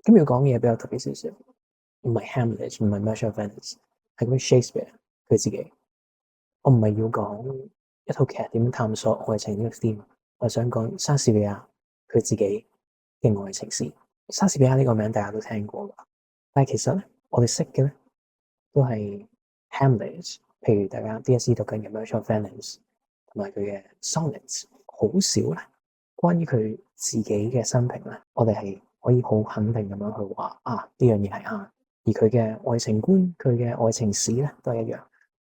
今日講嘢比較特別少少，唔係 Hamlet，唔係 Merchant of Venice，係嗰 Shakespeare 佢自己。我唔係要講一套劇點樣探索愛情呢個 theme，我係想講莎士比亞佢自己嘅愛情史。莎士比亞呢個名大家都聽過㗎，但係其實咧，我哋識嘅咧都係 Hamlet，譬如大家 DSE 讀緊嘅 Merchant of Venice，同埋佢嘅 Sonnets，好少咧關於佢自己嘅生平咧，我哋係可以好肯定咁樣去話啊呢樣嘢係啱，而佢嘅愛情觀、佢嘅愛情史咧都係一樣。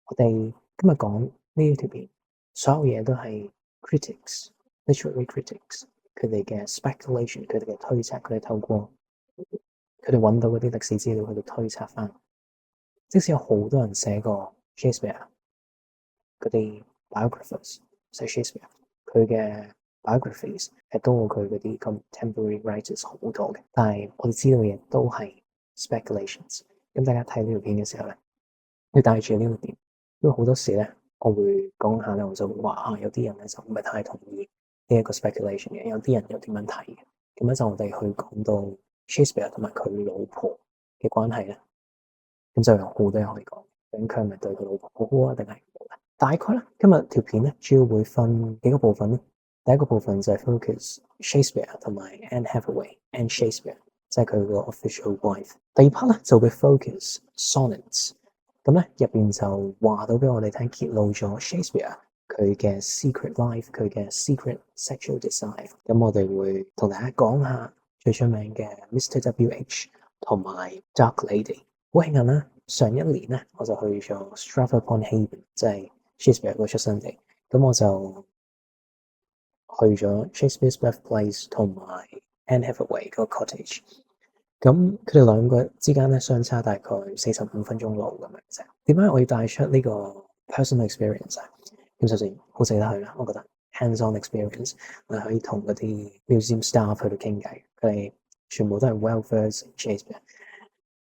我哋今日講呢一條片，所有嘢都係 critics、literary critics 佢哋嘅 speculation，佢哋嘅推測，佢哋透過佢哋揾到嗰啲歷史資料去到推測翻。即使有好多人寫過 Shakespeare 嗰啲 biographers 寫 Shakespeare，佢嘅 biographies 係多過佢嗰啲 contemporary writers 好多嘅，但係我哋知道嘅嘢都係 speculations。咁大家睇呢條片嘅時候咧，要帶住呢個點，因為好多時咧，我會講下咧，我就會話啊，有啲人咧就唔係太同意呢一個 speculation 嘅，有啲人又點樣睇嘅。咁咧就我哋去講到 Shakespeare 同埋佢老婆嘅關係咧，咁就有好多嘢可以講。究竟佢係咪對佢老婆好好啊，定係冇咧？大概咧，今日條片咧主要會分幾個部分咧。第一個部分就係 focus Shakespeare 同埋 Anne Hathaway，Anne Shakespeare 即係佢個 official wife。第二 part 咧就會 focus Sonnets，咁咧入邊就話到俾我哋聽，揭露咗 Shakespeare 佢嘅 secret life，佢嘅 secret sexual desire。咁我哋會同大家講下最出名嘅 Mr. W.H. 同埋 Dark Lady。好慶幸啦！上一年咧，我就去咗 Stratford-upon-Avon，即係 Shakespeare 個出生地。咁我就去咗 Shakespeare's birthplace 同埋 Anne Hathaway 個 cottage。咁佢哋兩個之間咧相差大概45分鐘路咁樣啫。點解我要帶出呢個 personal experience 啊？咁首先好值得去啦，我覺得 hands-on experience，我哋可以同嗰啲 museum staff 去到傾偈，佢哋全部都係 well-versed in Shakespeare。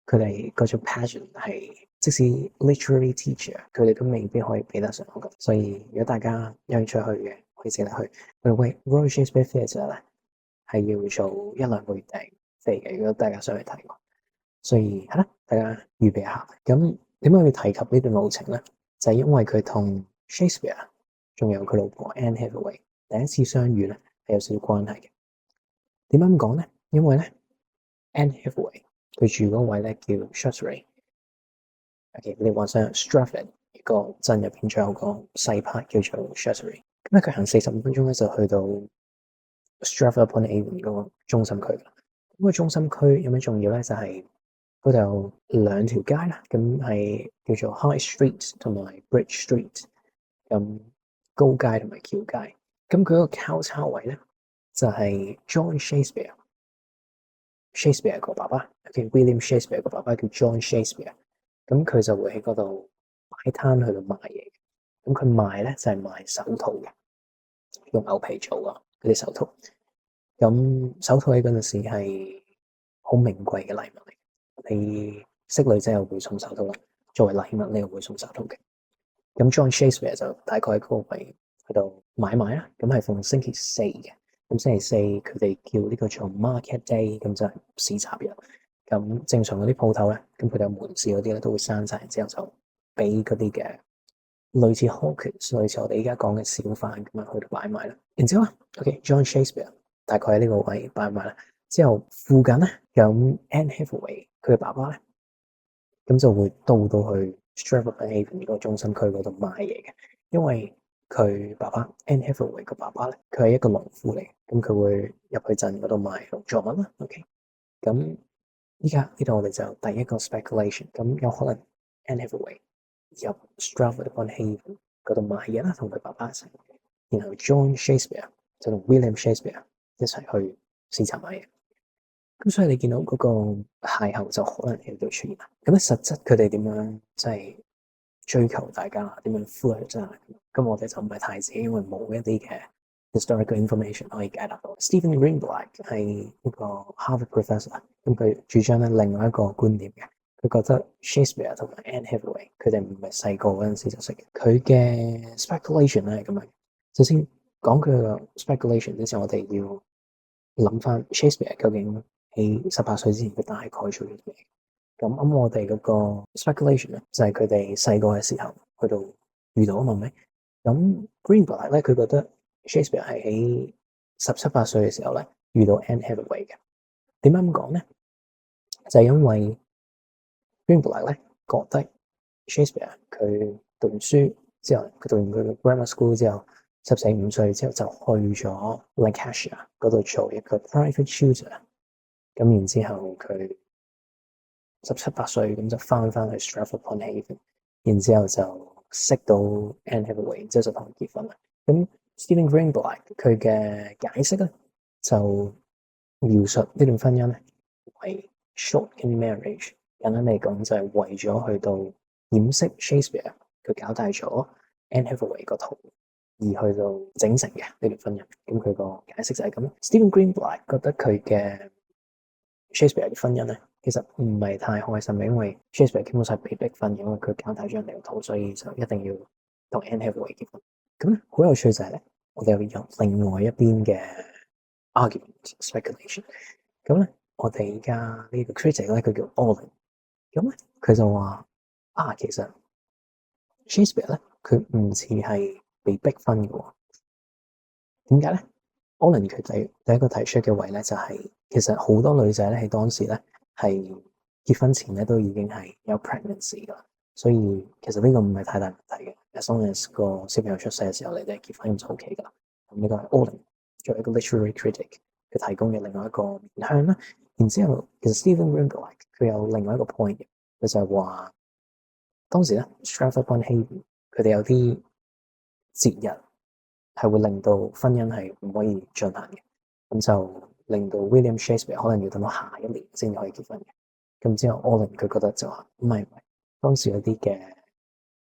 佢哋嗰種 passion 係，即使 literary teacher，佢哋都未必可以比得上我覺得。所以如果大家有興趣去嘅，可以值得去。喂，Royal Shakespeare Theatre 咧係要做1-2個月訂飛嘅，如果大家想去睇。所以係啦，大家預備下。咁點解要提及呢段路程咧？就係因為佢同 Shakespeare 仲有佢老婆 Anne Hathaway 第一次相遇咧係有少少關係嘅。點解咁講咧？因為咧 Anne Hathaway 佢住嗰位咧叫 Shuttery。OK， 你幻想 Stratford 一個鎮入邊仲有個細 part 叫做 Shuttery。咁咧佢行45分鐘咧就去到 Stratford-upon-Avon 嗰個中心區。咁個中心區有咩重要咧？就係嗰度有兩條街啦，咁係叫做 High Street 同埋 Bridge Street。咁高街同埋橋街。咁佢個交叉位咧就係 John Shakespeare 個爸爸。William Shakespeare 個爸爸叫 John Shakespeare。咁佢就會喺嗰度擺攤去到賣嘢。咁佢賣咧就係賣手套嘅，用牛皮做啊嗰啲手套。咁手套喺嗰陣時係好名貴嘅禮物嚟。你識女仔又會送手套啦，作為禮物你又會送手套嘅。咁 John Shakespeare 就大概喺嗰個位喺度買賣啦。咁係逢星期四嘅。咁星期四佢哋叫呢個做 Market Day，咁就係市集日。咁正常嗰啲鋪頭咧，咁佢哋有門市嗰啲咧都會閂晒，之後就俾嗰啲嘅類似 hawkers，類似我哋依家講嘅小販咁樣去到擺賣啦。然之後，John Shakespeare 大概喺呢個位擺賣啦。之後附近咧有 Anne Hathaway 佢嘅爸爸咧，咁就會到去 Stratford-upon-Avon 嗰個中心區嗰度買嘢嘅。因為佢爸爸 Anne Hathaway 個爸爸咧，佢係一個農夫嚟嘅，咁佢會入去鎮嗰度賣農作物啦。OK，咁依家呢度我哋就第一個 speculation，咁有可能 Anne Hathaway 入 Stratford-upon-Avon 嗰度買嘢啦，同佢爸爸一齊。然後 John Shakespeare 就同 William Shakespeare 一齊去市集買嘢。咁所以你見到嗰個邂逅就可能喺度出現啦。咁咧實質佢哋點樣即係追求大家點樣 flirt 啊？咁我哋就唔係太知，因為冇一啲嘅 historical information 可以解答到。Stephen Greenblatt 係一個 Harvard professor，咁佢主張咧另外一個觀點嘅，佢覺得 Shakespeare 同埋 Anne Hathaway 佢哋唔係細個嗰陣時就識嘅。佢嘅 speculation 咧係咁樣。首先講佢嘅 speculation之前，我哋要諗翻 Shakespeare 究竟喺18歲之前佢大概做咗啲咩。咁我哋嗰個 speculation 咧就係佢哋細個嘅時候去到遇到啊嘛，係咪？咁 Greenblatt 咧佢覺得 Shakespeare 係喺17、18歲嘅時候咧遇到 Anne Hathaway 嘅。點解咁講咧？就係因為 Greenblatt 咧覺得 Shakespeare 佢讀完書之後，佢讀完佢嘅 grammar school 之後，14、15歲之後就去咗 Lancashire 嗰度做一個 private tutor。咁然之後佢17、18歲咁就翻去 Stratford-upon-Avon，然之後就識到 Anne Hathaway，然之後就同佢結婚啦。咁 Stephen Greenblatt 佢嘅解釋咧就描述呢段婚姻咧為 short in marriage。簡單嚟講就係為咗去到掩飾 Shakespeare 佢搞大咗 Anne Hathaway 個圖，而去到整成嘅呢段婚姻。咁佢個解釋就係咁。Stephen Greenblatt 覺得佢嘅 Shakespeare 嘅婚姻咧，其實唔係太開心嘅，因為 Shakespeare 基本上係被逼婚，因為佢搞大咗人哋個圖，所以就一定要同 Anne Hathaway 結婚。咁咧好有趣就係咧，我哋又有另外一邊嘅 argument speculation。咁咧，我哋而家呢個 critic 咧，佢叫 Olin。咁咧，佢就話其實 Shakespeare 咧，佢唔似係被逼婚嘅喎。點解咧？Olin 佢第一個提出嘅位咧，就係其實好多女仔咧喺當時咧係結婚前咧都已經係有 pregnancy 㗎，所以其實呢個唔係太大問題嘅。As long as 個小朋友出世嘅時候，你哋結婚咁就 OK 㗎啦。咁呢個係 Olin 作為一個 literary critic 佢提供嘅另外一個面向啦。然之後，其實 Stephen Greenblatt 佢有另外一個 point 嘅，佢就係話當時咧 Stratford-upon-Avon 佢哋有啲節日係會令到婚姻係唔可以進行嘅，咁就令到 William Shakespeare 可能要等到下一年先可以結婚嘅。咁之後 Olin 佢覺得就話唔係，當時嗰啲嘅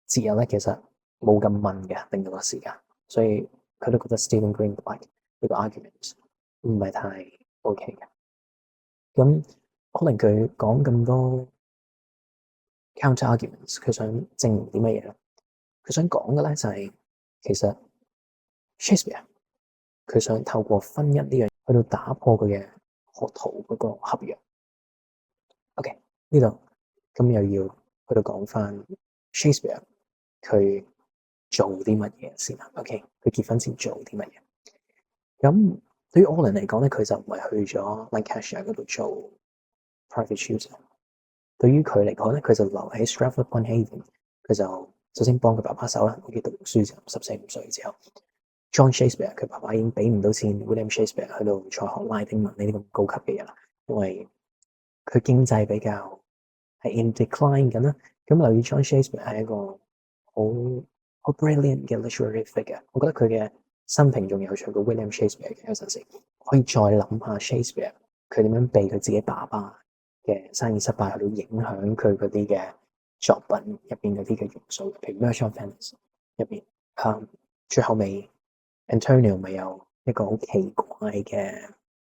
節日咧其實冇咁問嘅，令到個時間，所以佢都覺得 Stephen Greenblatt 呢個 argument 唔係太 OK 嘅。咁 Olin 佢講咁多 counter arguments，佢想證明啲乜嘢咧？佢想講嘅咧就係其實 Shakespeare 佢想透過婚姻呢樣去到打破佢嘅學徒嗰個合約。OK， 呢度咁又要去到講翻 Shakespeare 佢做啲乜嘢先啦。OK， 佢結婚前做啲乜嘢？咁對於 Olin 嚟講咧，佢就唔係去咗 Lancashire 嗰度做 private tutor。對於佢嚟講咧，佢就留喺 Stratford-upon-Avon， 佢就首先幫佢爸爸手啦。我記得讀書之後14、15歲之後。John Shakespeare 佢爸爸已經俾唔到錢 William Shakespeare 去到再學拉丁文呢啲咁高級嘅嘢啦，因為佢經濟比較係 in decline 緊啦。咁留意 John Shakespeare 係一個好 brilliant 嘅 literary figure，我覺得佢嘅生平仲有趣過 William Shakespeare 嘅。有陣時可以再諗下 Shakespeare 佢點樣被佢自己爸爸嘅生意失敗去到影響佢嗰啲嘅作品入邊嗰啲嘅元素，譬如 Merchant of Venice 入邊，最後尾。Antonio 咪有一個好奇怪嘅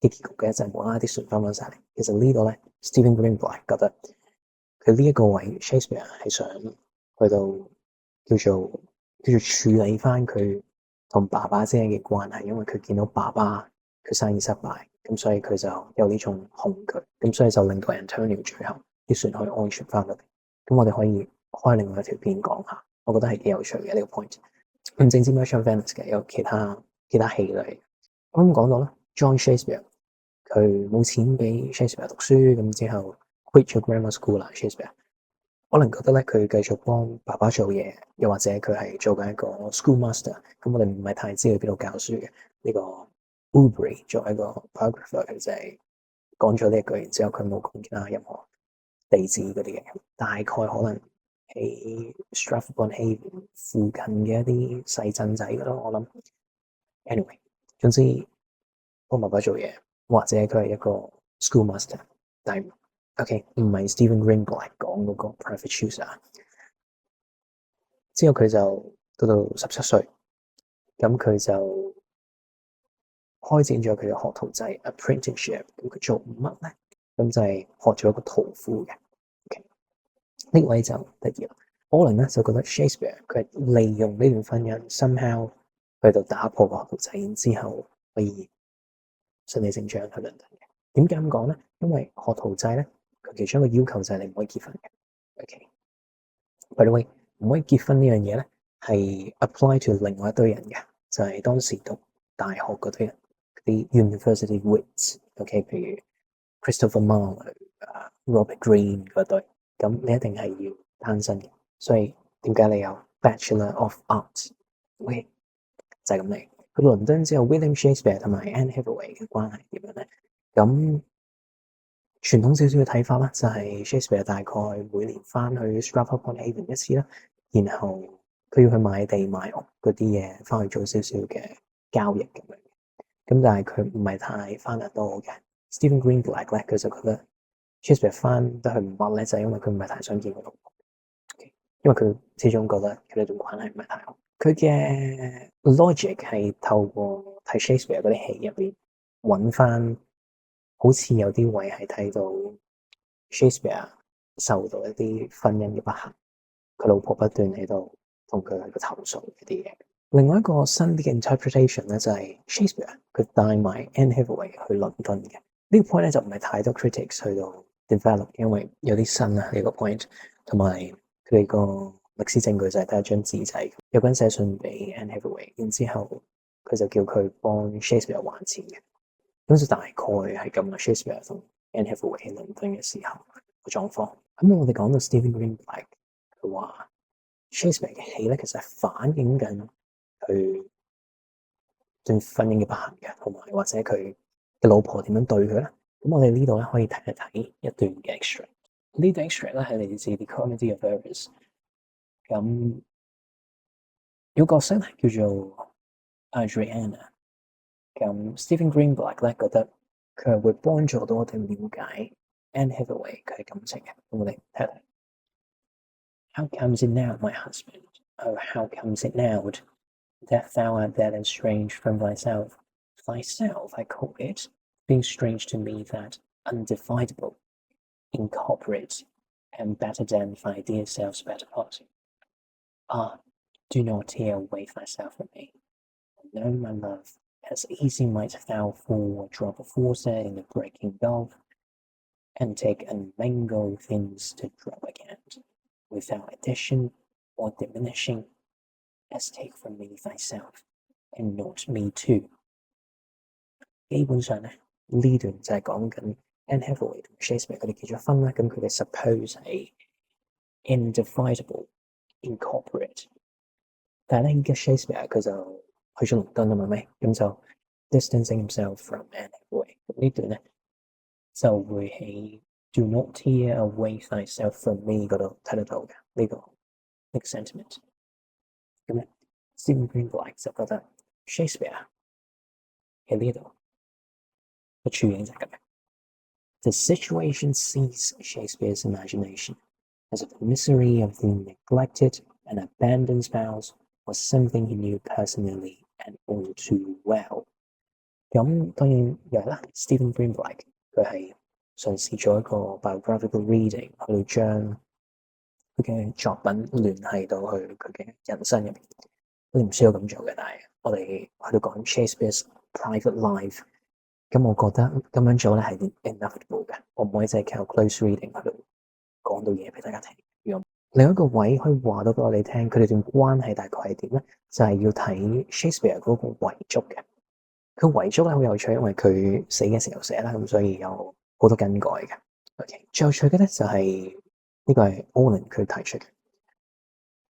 結局嘅，就係無啦啦啲船翻返晒嚟。其實呢個咧 Stephen Greenblatt 覺得佢呢一個位 Shakespeare 係想去到叫做處理翻佢同爸爸之間嘅關係，因為佢見到爸爸佢生意失敗，咁所以佢就有呢種恐懼，咁所以就令到 Antonio 最後啲船可以安全翻到嚟。咁我哋可以開另外一條片講下，我覺得係幾有趣嘅呢個 point。唔淨止 Merchant of Venice 嘅，有其他戲類。啱講到啦 John Shakespeare 佢冇錢俾 Shakespeare 讀書，咁之後 quit 咗 grammar school 啦。Shakespeare 可能覺得咧佢繼續幫爸爸做嘢，又或者佢係做緊一個 schoolmaster。咁我哋唔係太知佢邊度教書嘅。呢個 Aubrey 作為一個 biographer， 佢就係講咗呢一句，然之後佢冇講其他任何地址嗰啲嘅，大概可能喺 Stratford-upon-Avon 附近嘅一啲細鎮仔㗎咯，我諗。Anyway， 總之幫爸爸做嘢，或者佢係一個 schoolmaster， 但係 OK 唔係 Stephen Greenblatt 講嗰個 private tutor。之後佢就到17歲，咁佢就開展咗佢嘅學徒制 apprenticeship。咁佢做乜咧？咁就係學咗一個屠夫嘅。OK，呢位就得意啦。Olin 咧就覺得 Shakespeare 佢係利用呢段婚姻 somehow 去到打破個學徒制，然之後可以順理成章去倫敦嘅。點解咁講咧？因為學徒制咧，佢其中一個要求就係你唔可以結婚嘅。OK，by the way，唔可以結婚呢樣嘢咧，係 apply to 另外一堆人嘅，就係當時讀大學嗰堆人，啲 university wits。OK，譬如 Christopher Marlowe、Robert Greene 嗰堆，咁你一定係要單身嘅。所以點解你有 Bachelor of Arts？OK，就係咁嚟。去倫敦之後，William Shakespeare 同埋 Anne Hathaway 嘅關係點樣咧？咁傳統少少嘅睇法啦，就係 Shakespeare 大概每年翻去 Stratford upon Avon 一次啦，然後佢要去買地買屋嗰啲嘢，翻去做少少嘅交易咁樣。咁但係佢唔係太翻得多嘅。Stephen Greenblatt 咧，佢就覺得 Shakespeare 翻得去唔密咧，就係因為佢唔係太想見佢老婆，因為佢始終覺得佢哋段關係唔係太好。佢嘅 logic 係透過睇 Shakespeare 嗰啲戲入邊揾翻。好似有啲位係睇到 Shakespeare 受到一啲婚姻嘅不幸，佢老婆不斷喺度同佢去投訴嗰啲嘢。另外一個新啲嘅 interpretation 咧，就係 Shakespeare 佢帶埋 Anne Hathaway 去倫敦嘅。呢個 point 咧就唔係太多 critics 去到 develop，因為有啲新啊呢個 point，同埋佢哋個歷史證據就係得一張紙仔，有個人寫信俾 Anne Hathaway，然之後佢就叫佢幫 Shakespeare 還錢嘅。咁就大概係咁啦。Shakespeare 同 Anne Hathaway 喺倫敦嘅時候個狀況。咁我哋講到 Stephen Greenblatt，佢話 Shakespeare 嘅戲咧，其實係反映緊佢對婚姻嘅不幸嘅，同埋或者佢嘅老婆點樣對佢咧。咁我哋呢度咧可以睇一睇一段嘅 extract。呢段 extract 咧係嚟自 The Comedy of Errors。咁有個角色咧叫做 Adriana。咁 Stephen Greenblatt 咧覺得佢係會幫助到我哋了解 Anne Hathaway 佢嘅感情嘅。咁我哋睇睇。How comes it now, my husband? Oh, how comes it now that thou art that estranged from thyself? Thyself, I call it, being strange to me that undividable, incorporate, and better than thy dear self's better part. Ah, do not tear away thyself from me. No, my love, as easy might thou fall a drop of water in the breaking gulf, and take unmingled things to drop again, without addition or diminishing, as take from me thyself, and not me too。基本上咧，呢段就係講緊 Anne Hathaway 同 Shakespeare 佢哋結咗婚啦，咁佢哋 suppose 係 indivisible incorporate，但係咧而家 Shakespeare 佢就去咗倫敦啊嘛，咪咁就 distancing himself from Anne Hathaway。咁呢段咧就會喺 Do not tear away thyself from me 嗰度睇得到嘅呢個 sentiment。咁咧 Stephen Greenblatt 就覺得 Shakespeare 喺呢度個處境就係咁樣。The situation seized Shakespeare's imagination, as if the misery of the neglected and abandoned spouse was something he knew personally and all too well。咁當然又係啦 ，Stephen Greenblatt 佢係嘗試做一個 biographical reading，去到將佢嘅作品聯繫到去佢嘅人生入邊。你唔需要咁做嘅，但係我哋去到講 Shakespeare's private life。咁我覺得咁樣做咧係 inevitable 嘅，我唔可以淨係靠 close reading 去講到嘢俾大家聽。另一個位可以話到俾我哋聽，佢哋段關係大概係點咧？就係要睇 Shakespeare 嗰個遺囑嘅。佢遺囑咧好有趣，因為佢死嘅時候寫啦，咁所以有好多更改嘅。OK， 最有趣嘅咧就係呢個係 Auden 佢提出嘅。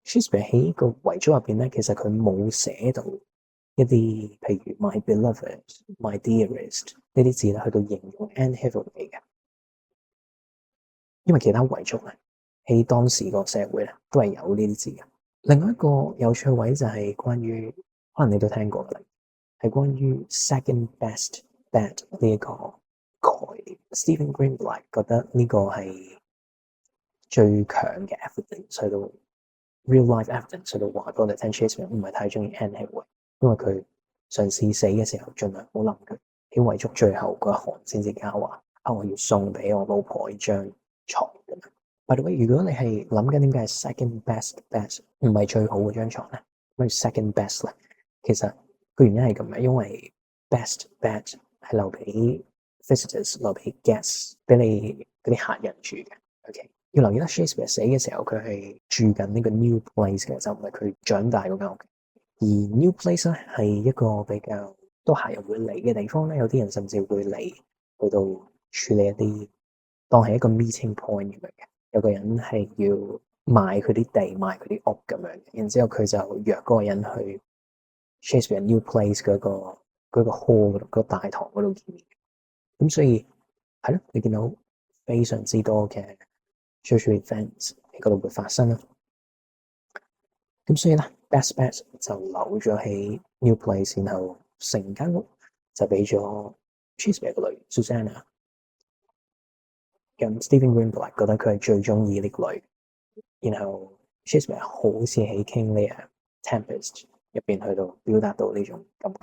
Shakespeare 喺個遺囑入邊咧，其實佢冇寫到一啲譬如 my beloved、my dearest 呢啲字咧，去到形容 Anne Hathaway 嘅，因為其他遺囑咧喺當時個社會咧都係有呢啲字嘅。另外一個有趣位就係關於，可能你都聽過嘅，係關於 second best bet 呢一個概念。Stephen Greenblatt 覺得呢個係最強嘅 evidence，去到 real life evidence，去到話俾我哋聽 Shakespeare 唔係太中意 Anne Hathaway。因為佢嘗試死嘅時候，盡量冇諗佢喺遺囑最後嗰一行先至加話我要送俾我老婆呢張床咁樣。By the way，如果你係諗緊點解係 second best bet 唔係最好嗰張床咧，咩 second best 咧？其實個原因係咁嘅，因為 best bet 係留俾 visitors 留俾 guests 俾你嗰啲客人住嘅。OK， 要留意啦 ，Shakespeare 死嘅時候佢係住緊呢個 new place 嘅，就唔係佢長大嗰間屋。而 new place 咧係一個比較多客人會嚟嘅地方咧，有啲人甚至會嚟去到處理一啲當係一個 meeting point 咁樣嘅。有個人係要賣佢啲地、賣佢啲屋咁樣，然之後佢就約嗰個人去 Shakespeare new place 嗰個 hall 嗰度，嗰個大堂嗰度見面。咁所以係咯，你見到非常之多嘅 social events 喺嗰度會發生啦。咁所以咧 ，Best Bet 就留咗喺 new place，然後成間屋就俾咗 Shakespeare 個女 Susanna。咁 Stephen Greenblatt 覺得佢係最中意呢個女，然後 Shakespeare 好似喺 King Lear Tempest 入邊去到表達到呢種感覺。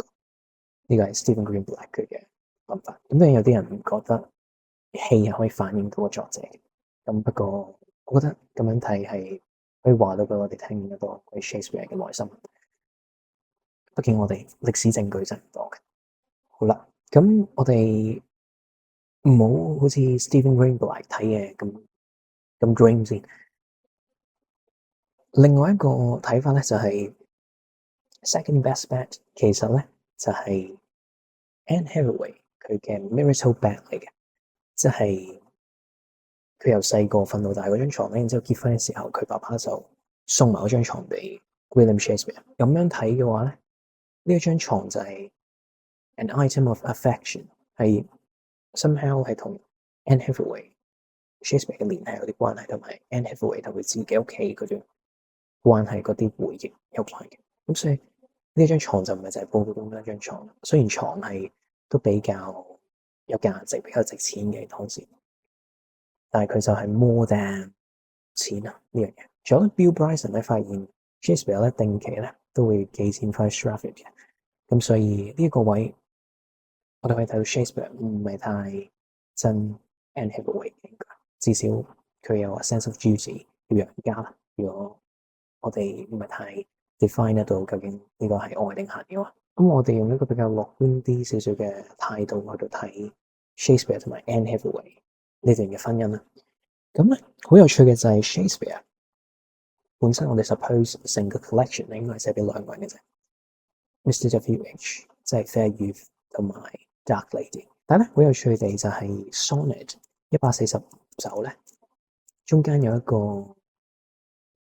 呢個係 Stephen Greenblatt 佢嘅諗法。咁當然有啲人唔覺得戲係可以反映到個作者。咁不過我覺得咁樣睇係可以話到俾我哋聽得多關於 Shakespeare 嘅內心。畢竟我哋歷史證據真係唔多嘅。好啦，咁我哋唔好好似 Stephen Greenblatt 睇嘅咁 dream 先。另外一個睇法咧就係 second best bet， 其實咧就係 Anne Hathaway 佢嘅 marital bed 嚟嘅，即係佢由細個瞓到大嗰張床咧，然之後結婚嘅時候，佢爸爸就送埋嗰張床俾 William Shakespeare。咁樣睇嘅話咧，呢一張床就係 an item of affection， 係 somehow 係同 Anne Hathaway、Shakespeare 嘅聯繫有啲關係，同埋 Anne Hathaway 同佢自己屋企嗰種關係嗰啲回憶有關嘅。咁所以呢張床就唔係就係普通一張床，雖然床係都比較有價值、比較值錢嘅當時，但係佢就係 more than 錢啊呢樣嘢。仲有 Bill Bryson 咧發現 Shakespeare 咧定期咧都會寄錢翻去 Stratford 嘅，咁所以呢一個位我哋可以睇到 Shakespeare 唔係太憎 Anne Hathaway 嘅，至少佢有 a sense of duty 要養家啦。如果我哋唔係太 define 得到究竟呢個係愛定恨嘅話，咁我哋用一個比較樂觀啲少少嘅態度去到睇 Shakespeare 同埋 Anne Hathaway 呢段嘅婚姻啦。咁咧好有趣嘅就係 Shakespeare 本身，我哋 suppose 成個 collection 應該係寫俾兩個人嘅啫 ，Mr. W.H. 即係 Fair Youth 同埋 Dark Lady。但係咧好有趣地就係 Sonnet 140首咧，中間有一個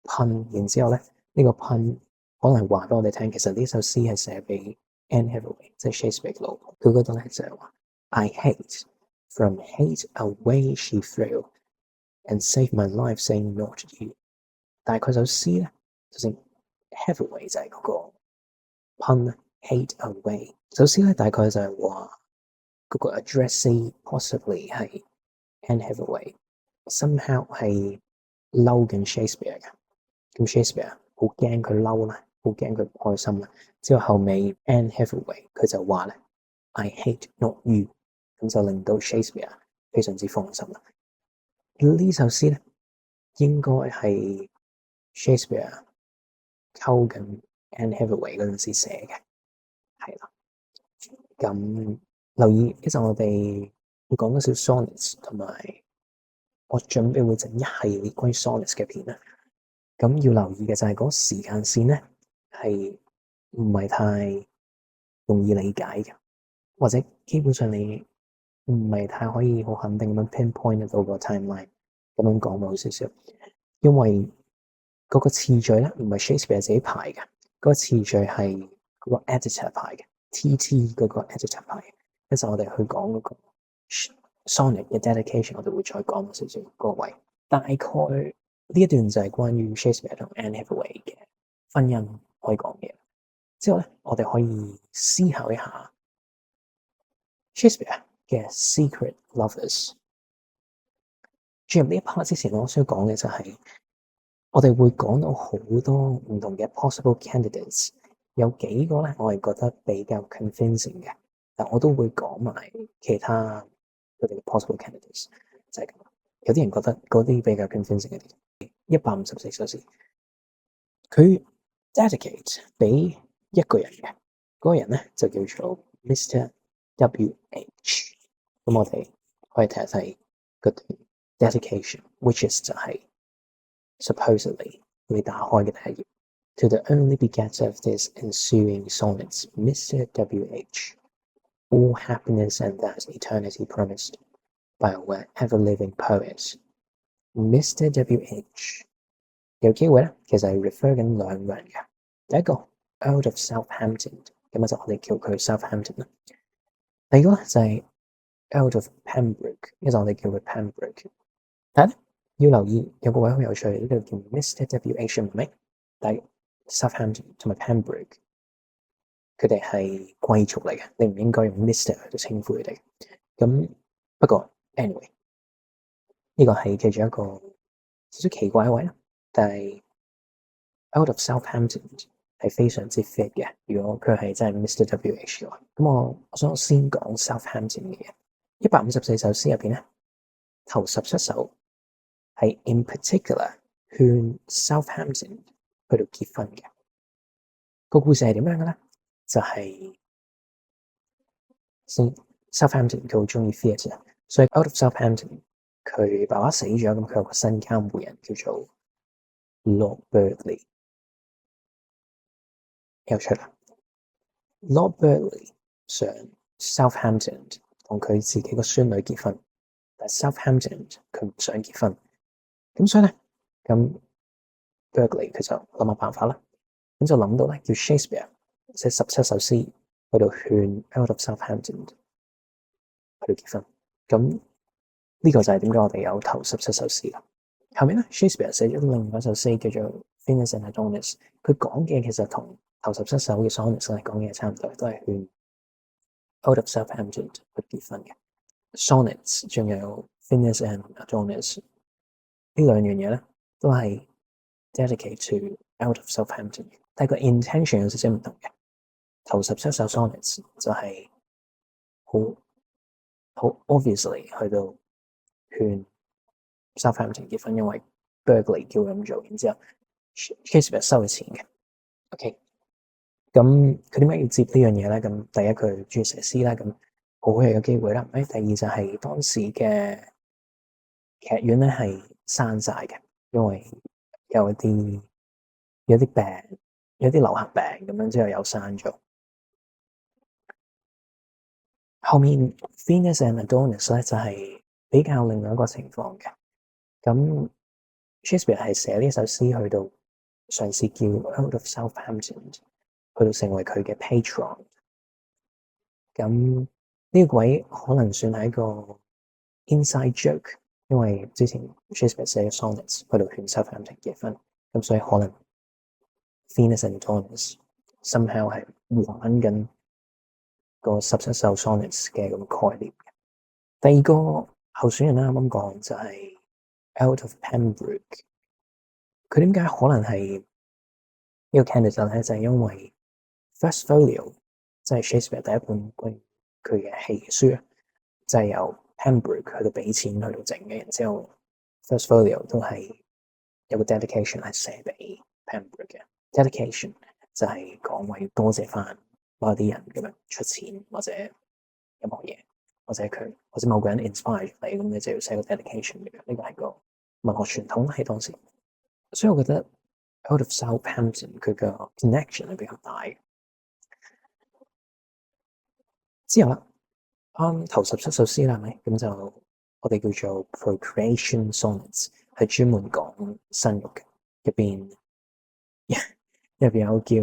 pun， 然之後咧呢個 pun 可能係話俾我哋聽，其實呢首詩係寫俾 Anne Hathaway， 即係 Shakespeare 嘅老婆。佢嗰度咧就係話 I hate from hate away she threw and save my life saying not you。但係佢首詩咧，就算 Hathaway 就係嗰個 pun 咧 ，hate away。首詩咧大概就係話嗰個 addressee possibly 係 Anne Hathaway，somehow 係嬲緊 Shakespeare 嘅。咁 Shakespeare 好驚佢嬲啦，好驚佢唔開心啦。之後後尾 Anne Hathaway 佢就話咧 I hate not you， 咁就令到 Shakespeare 非常之放心啦。呢首詩咧應該係 Shakespeare 溝緊 Anne Hathaway 嗰陣時寫嘅，係啦。咁留意一陣，我哋會講多少 sonnets， 同埋我準備會整一系列關於 sonnets 嘅片啦。咁要留意嘅就係嗰個時間線咧，係唔係太容易理解嘅，或者基本上你唔係太可以好肯定咁樣 pinpoint 得到個 timeline。咁樣講好少少，因為嗰個次序咧唔係 Shakespeare 自己排嘅，嗰個次序係嗰個 editor 排嘅 ，TT 嗰個 editor 排嘅。一陣我哋去講嗰個 sonnet 嘅 dedication， 我哋會再講少少嗰個位。大概呢一段就係關於 Shakespeare 同 Anne Hathaway 嘅婚姻可以講嘅。之後咧，我哋可以思考一下 Shakespeare 嘅 secret lovers。進入呢一 part 之前，我需要講嘅就係我哋會講到好多唔同嘅 possible candidates， 有幾個咧我係覺得比較 convincing 嘅，但我都會講埋其他佢哋嘅 possible candidates， 就係咁。有啲人覺得嗰啲比較 convincing 嘅啲154首詩，佢 dedicate 俾一個人嘅，嗰個人咧就叫做 Mr. W.H。咁我哋可以睇一睇嗰段 dedication，which is 就係 supposedly 你打開嘅第一頁。To the only begetter of this ensuing sonnets, Mr. W.H. All happiness and that eternity promised by our ever-living poet, Mr. W.H. 有機會咧，其實係 refer 緊兩個人嘅。第一個 Earl of Southampton，咁就我哋叫佢 Southampton 啦。第二個咧就係 Earl of Pembroke，呢就我哋叫佢 Pembroke。但係咧要留意有個位好有趣，呢度叫 Mr. W.H. 唔明，但係 Southampton 同埋 Pembroke 佢哋係貴族嚟嘅，你唔應該用 Mr. 去稱呼佢哋。咁不過 anyway 呢個係其中一個少少奇怪嘅位啦。但係 Out of Southampton 係非常之 fit 嘅。如果佢係真係 Mr. W.H. 嘅話，咁我想先講 Southampton 嘅嘢。154首詩入邊咧，頭17首係 in particular 勸 Southampton 去到結婚嘅。個故事係點樣嘅咧？就係、Southampton 佢好中意 theatre，所以 Out of Southampton 佢爸爸死咗，咁佢有個新監護人叫做 Lord Burghley。有趣啦 ，Lord Burghley 想 Southampton 同佢自己個孫女結婚，但 Southampton 佢唔想結婚，咁所以咧，咁 Burghley 佢就諗下辦法啦，咁就諗到咧叫 Shakespeare 寫17首詩去到勸 Out of Southampton 去到結婚，咁呢個就係點解我哋有頭17首詩啦。後面咧 Shakespeare 寫咗另外一首詩叫做 Venus and Adonis， 佢講嘅其實同頭17首嘅 sonnets 嚟講嘅差唔多，都係勸 Out of Southampton 去結婚嘅 sonnets， 仲有 Venus and Adonis 呢兩樣嘢咧，都係 dedicate to Out of Southampton 嘅，但係個 intention 有少少唔同嘅。頭17首 sonnets 就係好 obviously 去到勸 Southampton 結婚，因為 Burghley 叫佢咁做，然之後 Shakespeare 收咗錢嘅。OK， 咁佢點解要接呢樣嘢咧？咁第一佢中意寫詩啦，咁好係有機會啦。第二就係當時嘅劇院咧係閂晒嘅，因為有啲病，有啲流行病咁樣之後又閂咗。後面 Venus and Adonis 咧就係比較另外一個情況嘅。咁 Shakespeare 係寫呢首詩去到嘗試叫 Out of Southampton 去到成為佢嘅 patron。咁呢個位可能算係一個 inside joke，因為之前 Shakespeare 寫嘅 sonnets 去到勸 Southampton 結婚，咁所以可能 Venus and Adonis somehow 係玩緊個17首 sonnets 嘅咁概念。第二個候選人咧，啱啱講就係 Out of Pembroke， 佢點解可能係呢個 candidate 咧？就係因為 First Folio 即係 Shakespeare 第一本關於佢嘅戲書啊，就係由 Pembroke 去到俾錢去到整嘅，然之後 First Folio 都係有個 dedication 係寫俾 Pembroke 嘅 dedication， 就係講話要多謝翻某啲人咁樣出錢或者任何嘢，或者某個人 inspire 你，咁你就要寫個 dedication 嘅，呢個係個文學傳統喺當時，所以我覺得 Out of Southampton 佢嘅 connection 係比較大嘅。之後啦，頭17首詩啦，係咪？咁就我哋叫做 procreation sonnets， 係專門講生育嘅。入邊有叫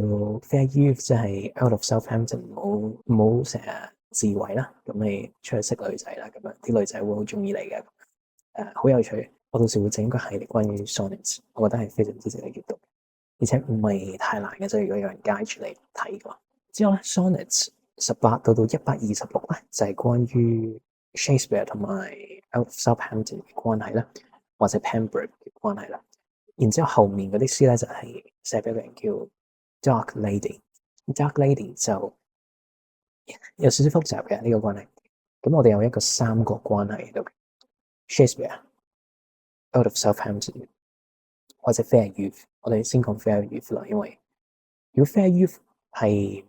fair youth， 即係 Out of Southampton， 唔好成日自慰啦，咁你出去識女仔啦，咁樣啲女仔會好中意你嘅。好有趣，我到時會整一個系列關於 sonnets， 我覺得係非常之值得閱讀，而且唔係太難嘅，即係如果有人介住你睇嘅話。之後咧 sonnets 18到126咧，就係關於 Shakespeare 同埋 Out of Southampton 嘅關係啦，或者 Pembroke 嘅關係啦。然之後後面嗰啲詩咧就係寫俾一個人叫 Dark Lady。Dark Lady 就有少少複雜嘅呢個關係。咁我哋有一個三角關係喺度 ，Shakespeare、Out of Southampton 或者 Fair Youth。我哋先講 Fair Youth 啦，因為如果 Fair Youth 係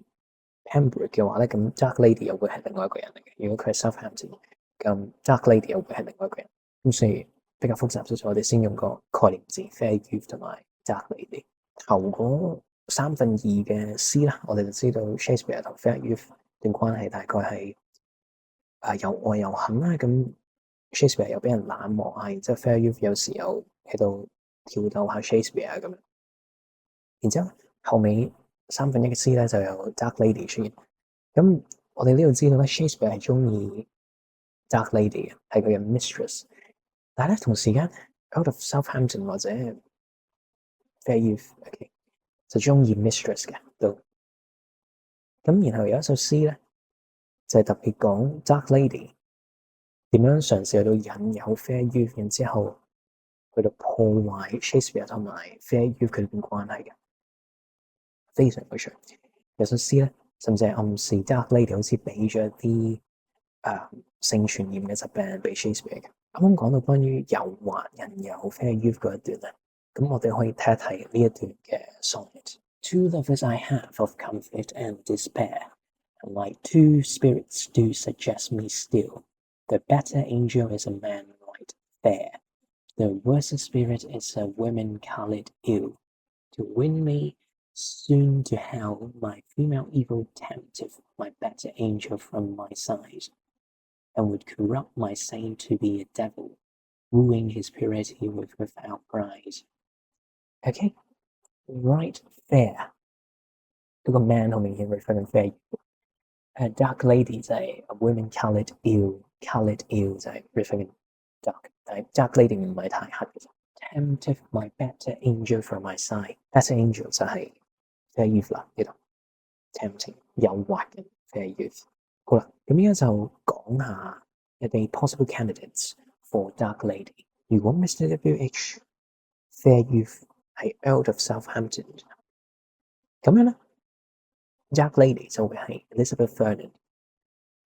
Pembroke 嘅話咧，咁 Dark Lady 又會係另外一個人嚟嘅。如果佢係 Southampton，咁 Dark Lady 又會係另外一個人。咁所以比較複雜少少，我哋先用個概念字 Fair Youth 同埋 Dark Lady。頭嗰2/3嘅詩啦，我哋就知道 Shakespeare 同 Fair Youth 段關係大概係又愛又恨啦。咁 Shakespeare 又俾人冷漠啊，然之後 Fair Youth 有時又喺度挑逗下 Shakespeare 咁樣。然之後後尾1/3嘅詩咧就有 Dark Lady 出現。咁我哋呢度知道咧 Shakespeare 係中意 Dark Lady 嘅，係佢嘅 mistress。但係咧同時間 Out of Southampton 或者 Fair Youth、okay，就中意 mistress 嘅都。咁然後有一首詩咧就係特別講 Dark Lady 點樣嘗試去到引誘 Fair Youth，然之後去到破壞 Shakespeare 同埋 Fair Youth 佢哋段關係嘅，非常有趣。有首詩咧甚至係暗示 Dark Lady 好似俾咗一啲性傳染嘅疾病俾 Shakespeare 嘅。啱啱講到關於誘惑引誘 Fair Youth 嗰一段咧，咁我哋可以睇一睇呢一段嘅 sonnet。Two lovers I have of comfort and despair, and like two spirits do suggest me still. The better angel is a man right fair, the worse spirit is a woman colored ill. To win me soon to hell, my female evil tempteth my better angel from my side, and would corrupt my saint to be a devil, wooing his purity without pride. Okay, right fair. 嗰個 man 好明顯 refer 緊 fair。Dark lady 就係 a women colored ill，colored ill 就係 refer 緊 dark， 但係 dark lady 唔係太黑嘅。Tempted my better angel from my side，better angel 就係 fair youth 啦，呢度 tempting 誘惑嘅 fair youth。好啦，咁而家就講下一啲 possible candidates for dark lady。如果 Mr. W.H. fair youth 係 Earl of Southampton，咁樣咧 Dark Lady 就會係 Elizabeth Vernon。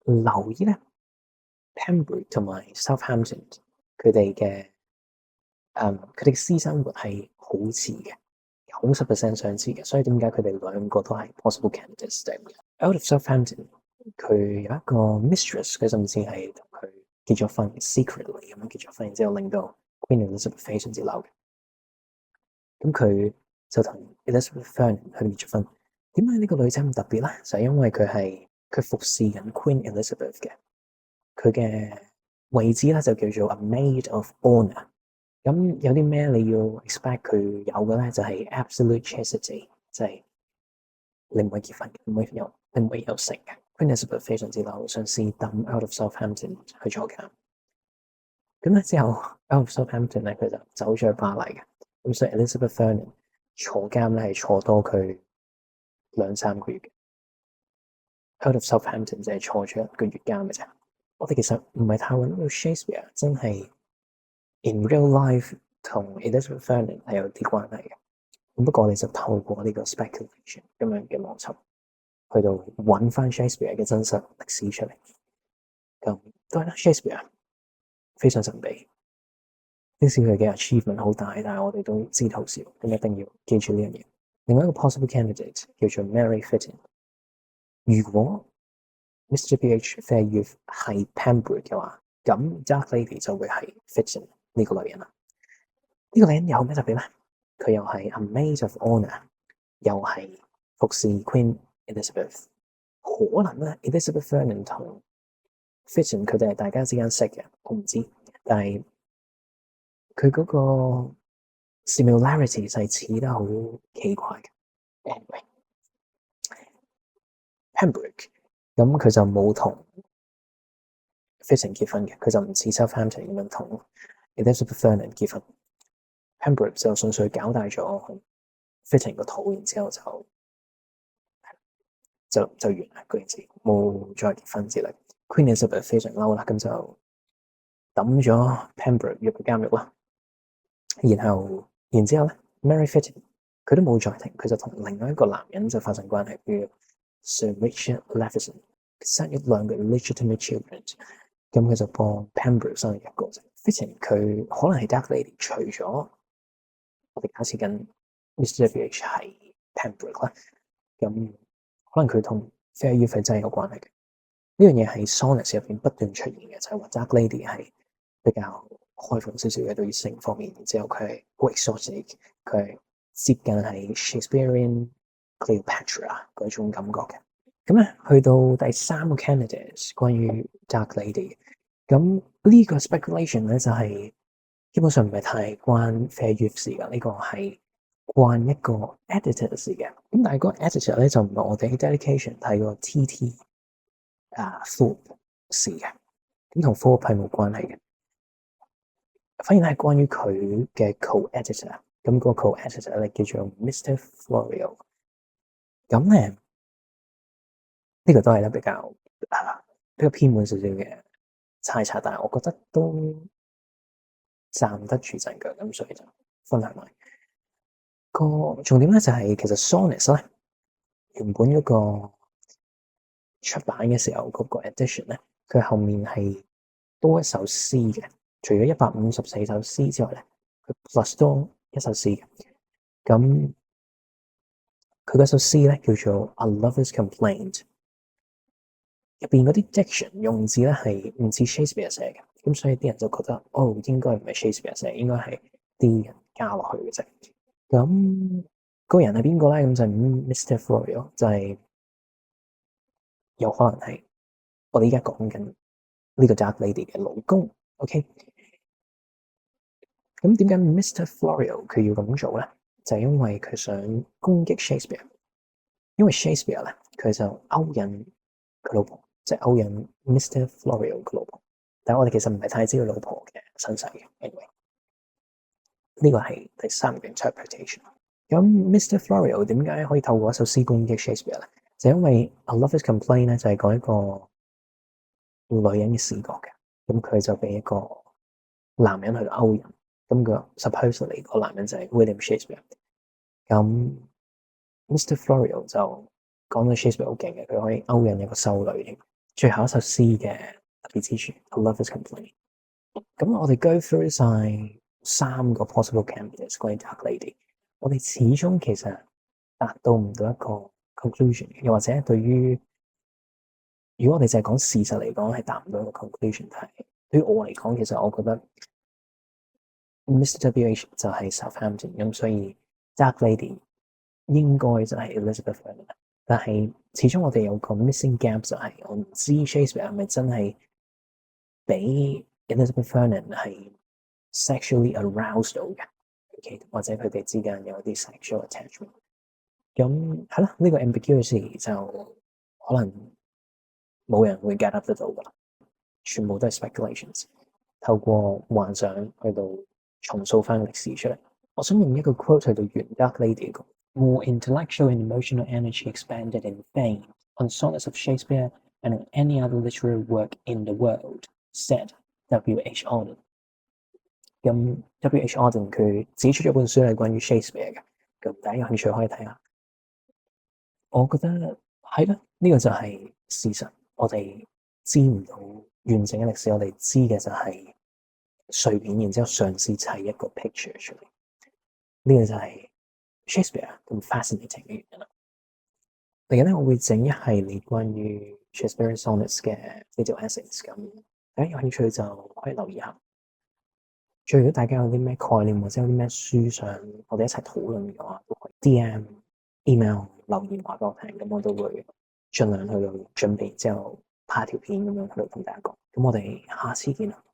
留意咧 Pembroke 同埋 Southampton 佢哋嘅私生活係好似嘅，90% 相似嘅，所以點解佢哋兩個都係 possible candidates？ Out of Southampton 佢有一個 mistress， 佢甚至係同佢結咗婚 secretly 咁樣結咗婚，然之後令到 Queen Elizabeth 非常之嬲嘅。咁佢就同 Elizabeth Vernon 去結咗婚。點解呢個女仔咁特別咧？就係因為佢服侍緊 Queen Elizabeth 嘅，佢嘅位置咧就叫做 a maid of honour。咁有啲咩你要 expect 佢有嘅咧？就係 absolute chastity， 就係你唔可以結婚嘅，你唔可以有性嘅。Queen Elizabeth 非常之嬲，嘗試抌 Out of Southampton 去坐監。咁咧之後 Out of Southampton 咧佢就走咗去巴黎嘅。咁所以 Elizabeth Vernon 坐監咧係坐多佢2-3個月嘅。Out of Southampton 就係坐咗1個月監嘅啫。我哋其實唔係太揾到 Shakespeare 真係 in real life 同 Elizabeth Vernon 係有啲關係嘅。不過我哋就透過呢個 speculation 咁樣嘅邏輯去到揾翻 Shakespeare 嘅真實歷史出嚟。咁當然啦 Shakespeare 非常神秘，即使佢嘅 achievement 好大，但係我哋都知好少，咁一定要記住呢樣嘢。另外一個 possible candidate 叫做 Mary Fitton。如果 Mr. W.H. Fair Youth 係 Pembroke 嘅話，咁 Dark Lady 就會係 Fitton 呢個女人啦。呢個女人有咩特別咧？佢又係 a maid of honour， 又係服侍 Queen Elizabeth。可能咧 Elizabeth Vernon 同 Fitton 佢哋係大家之間識嘅，我唔知。但係佢嗰個 similarity 係似得好奇怪嘅。Anyway， Pembroke 咁佢就冇同 Fitton 結婚嘅，佢就唔似 Southampton 咁樣同 Elizabeth Vernon 結婚。Pembroke 就純粹搞大咗 Fitton 個肚，然之後就完啦嗰件事，冇再結婚之類。Queen Elizabeth 非常嬲啦，咁就抌咗 Pembroke 入監獄啦。然之後咧 Mary Fitton 佢都冇再停，佢就同另外一個男人就發生關係，叫 Sir Richard Leveson， 生咗2個 legitimate children。咁佢就幫 Pembroke 生咗1個啫。Fitton 佢可能係 Dark Lady， 除咗我哋假設緊 Mr. W.H. 係 Pembroke 啦，咁可能佢同 Fair Youth 真係有關係嘅。呢樣嘢喺 Sonnets 入邊不斷出現嘅，就係話 Dark Lady 係比較開放少少嘅對於性方面，然之後佢係好 exotic，佢係接近係 Shakespearean Cleopatra 嗰種感覺嘅。咁咧去到第三個 candidate 關於 Dark Lady，咁呢個 speculation 咧就係基本上唔係太關 fair use 事㗎，呢個係關一個 editor 事嘅。咁但係嗰個 editor 咧就唔係我哋喺 dedication 睇個 TT。Forbes 事嘅，咁同 Forbes 係冇關係嘅，反而係關於佢嘅 co-editor，咁個 co-editor 咧叫做 Mr. Florio，咁咧呢個都係咧比較偏門少少嘅猜測，但係我覺得都站得住陣腳，咁所以就分享埋個重點咧就係其實 Sonnets 咧原本嗰個出版嘅時候嗰個 edition 咧，佢後面係多一首詩嘅，除咗154首詩之外咧，佢 plus 多一首詩嘅。咁佢嗰首詩咧叫做 A Lover's Complaint，入邊嗰啲 diction 用字咧係唔似 Shakespeare 寫嘅，咁所以啲人就覺得哦應該唔係 Shakespeare 寫，應該係啲人加落去嘅啫。咁個人係邊個咧？咁就 Mr. Florio 就係有可能係我哋依家講緊呢個 Dark Lady 嘅老公。OK，咁點解 Mr. Florio 佢要咁做咧？就係因為佢想攻擊 Shakespeare，因為 Shakespeare 咧佢就勾引佢老婆，即係勾引 Mr. Florio 嘅老婆。但係我哋其實唔係太知道老婆嘅身世嘅。Anyway，呢個係第三個 interpretation。咁 Mr. Florio 點解可以透過一首詩攻擊 Shakespeare 咧？就因為 A Lover's Complaint 咧就係講一個女人嘅視角嘅，咁佢就俾一個男人去勾引，咁個 supposedly 個男人就係 William Shakespeare。咁 Mr. Florio 就講到 Shakespeare 好勁嘅，佢可以勾引一個修女添。最後一首詩嘅特別之處 A Lover's Complaint。咁我哋 go through 晒三個 possible candidates 關於 Dark Lady， 我哋始終其實達到唔到一個 conclusion， 又或者對於如果我哋淨係講事實嚟講，係達唔到一個 conclusion。但係對於我嚟講，其實我覺得 Mr. W.H 就係 Southampton，咁所以 Dark Lady 應該就係 Elizabeth Vernon。但係始終我哋有個 missing gap 就係我唔知 Shakespeare 係咪真係俾 Elizabeth Vernon 係 sexually aroused 到嘅，okay？ 或者佢哋之間有啲 sexual attachment。咁係啦，呢個 ambiguity 就可能冇人會 get up 得到㗎啦，全部都係 speculations， 透過幻想去到重塑翻歷史出嚟。我想用一個 quote 去到完 Dark Lady 個 More intellectual and emotional energy expended in vain on sonnets of Shakespeare and on any other literary work in the world, said W.H. Auden。咁 W.H. Auden 佢自己出咗本書係關於 Shakespeare 嘅，咁大家有興趣可以睇下。我覺得係啦，呢個就係事實。我哋知唔到完整嘅歷史，我哋知嘅就係碎片，然之後嘗試砌一個 picture 出嚟。呢個就係 Shakespeare 咁 fascinating 嘅原因啦。嚟緊咧，我會整一系列關於 Shakespeare Sonnets 嘅 video essays，咁大家有興趣就可以留意下。如果大家有啲咩概念或者有啲咩書想我哋一齊討論嘅話，都可以 DM、email 留言話俾我聽，咁我都會盡量去到準備之後拍條片咁樣去到同大家講。咁我哋下次見啦。